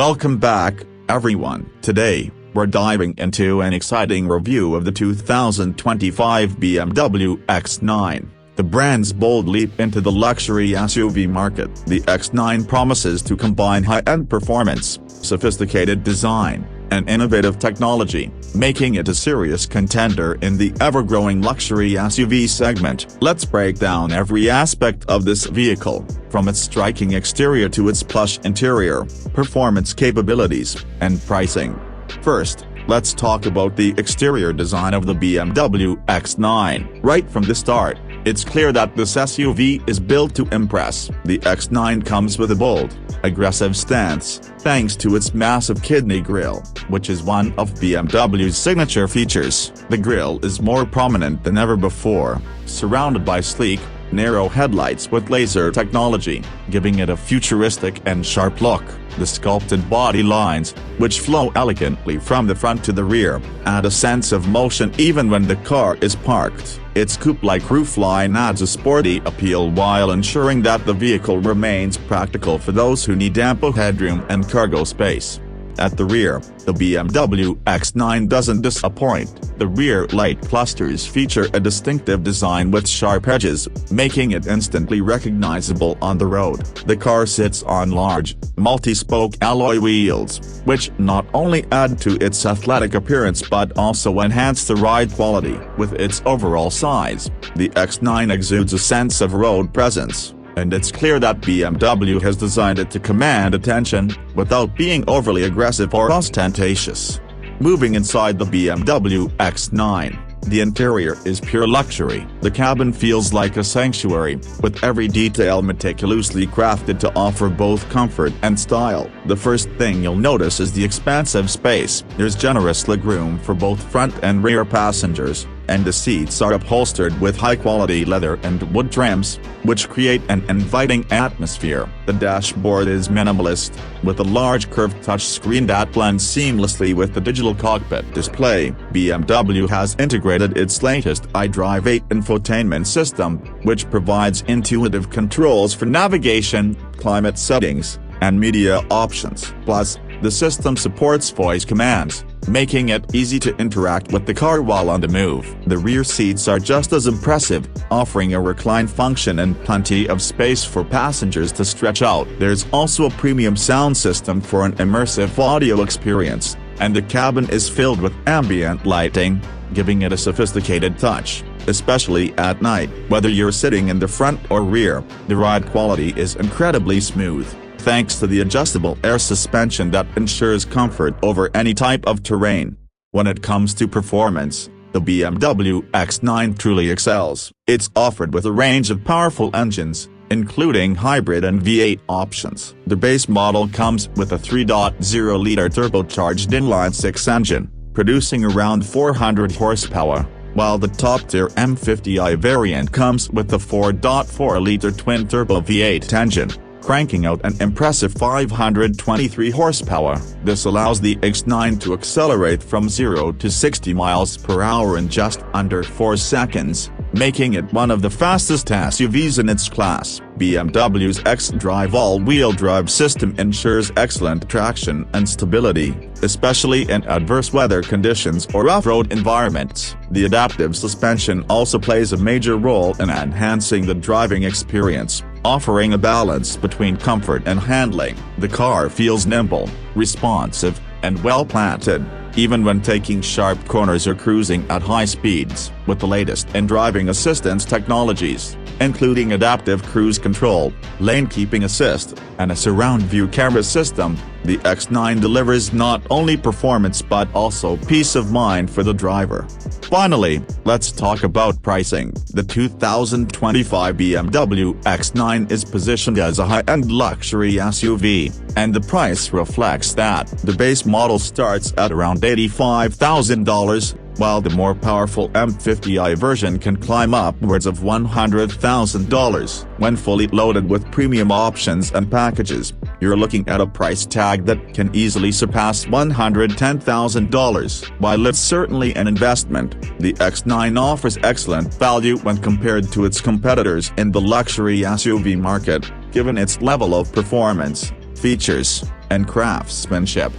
Welcome back, everyone. Today, we're diving into an exciting review of the 2025 BMW X9. The brand's bold leap into the luxury SUV market. The X9 promises to combine high-end performance, sophisticated design, and innovative technology, making it a serious contender in the ever-growing luxury SUV segment. Let's break down every aspect of this vehicle, from its striking exterior to its plush interior, performance capabilities, and pricing. First, let's talk about the exterior design of the BMW X9. Right from the start, it's clear that this SUV is built to impress. The X9 comes with a bold, aggressive stance, thanks to its massive kidney grille, which is one of BMW's signature features. The grille is more prominent than ever before, surrounded by sleek, narrow headlights with laser technology, giving it a futuristic and sharp look. The sculpted body lines, which flow elegantly from the front to the rear, add a sense of motion even when the car is parked. Its coupe-like roofline adds a sporty appeal while ensuring that the vehicle remains practical for those who need ample headroom and cargo space. At the rear, the BMW X9 doesn't disappoint. The rear light clusters feature a distinctive design with sharp edges, making it instantly recognizable on the road. The car sits on large, multi-spoke alloy wheels, which not only add to its athletic appearance but also enhance the ride quality. With its overall size, the X9 exudes a sense of road presence, and it's clear that BMW has designed it to command attention, without being overly aggressive or ostentatious. Moving inside the BMW X9, the interior is pure luxury. The cabin feels like a sanctuary, with every detail meticulously crafted to offer both comfort and style. The first thing you'll notice is the expansive space. There's generous legroom for both front and rear passengers, and the seats are upholstered with high-quality leather and wood trims, which create an inviting atmosphere. The dashboard is minimalist, with a large curved touchscreen that blends seamlessly with the digital cockpit display. BMW has integrated its latest iDrive 8 infotainment system, which provides intuitive controls for navigation, climate settings, and media options. Plus, the system supports voice commands, making it easy to interact with the car while on the move. The rear seats are just as impressive, offering a recline function and plenty of space for passengers to stretch out. There's also a premium sound system for an immersive audio experience, and the cabin is filled with ambient lighting, giving it a sophisticated touch, especially at night. Whether you're sitting in the front or rear, the ride quality is incredibly smooth, thanks to the adjustable air suspension that ensures comfort over any type of terrain. When it comes to performance, the BMW X9 truly excels. It's offered with a range of powerful engines, including hybrid and V8 options. The base model comes with a 3.0-liter turbocharged inline-six engine, producing around 400 horsepower, while the top-tier M50i variant comes with a 4.4-liter twin-turbo V8 engine, cranking out an impressive 523 horsepower. This allows the X9 to accelerate from 0 to 60 miles per hour in just under 4 seconds, making it one of the fastest SUVs in its class. BMW's xDrive all-wheel drive system ensures excellent traction and stability, especially in adverse weather conditions or off-road environments. The adaptive suspension also plays a major role in enhancing the driving experience, offering a balance between comfort and handling. The car feels nimble, responsive, and well-planted, even when taking sharp corners or cruising at high speeds. With the latest in driving assistance technologies, including adaptive cruise control, lane keeping assist, and a surround view camera system, the X9 delivers not only performance but also peace of mind for the driver. Finally, let's talk about pricing. The 2025 BMW X9 is positioned as a high-end luxury SUV, and the price reflects that. The base model starts at around $85,000, while the more powerful M50i version can climb upwards of $100,000. When fully loaded with premium options and packages, you're looking at a price tag that can easily surpass $110,000. While it's certainly an investment, the X9 offers excellent value when compared to its competitors in the luxury SUV market, given its level of performance, features, and craftsmanship.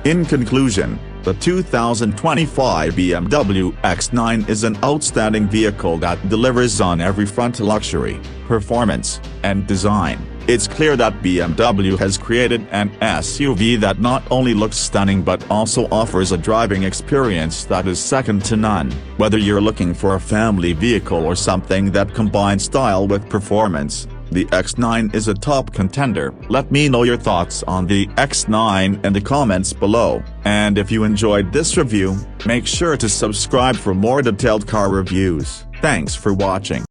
In conclusion, the 2025 BMW X9 is an outstanding vehicle that delivers on every front: luxury, performance, and design. It's clear that BMW has created an SUV that not only looks stunning but also offers a driving experience that is second to none. Whether you're looking for a family vehicle or something that combines style with performance, the X9 is a top contender. Let me know your thoughts on the X9 in the comments below. And if you enjoyed this review, make sure to subscribe for more detailed car reviews. Thanks for watching.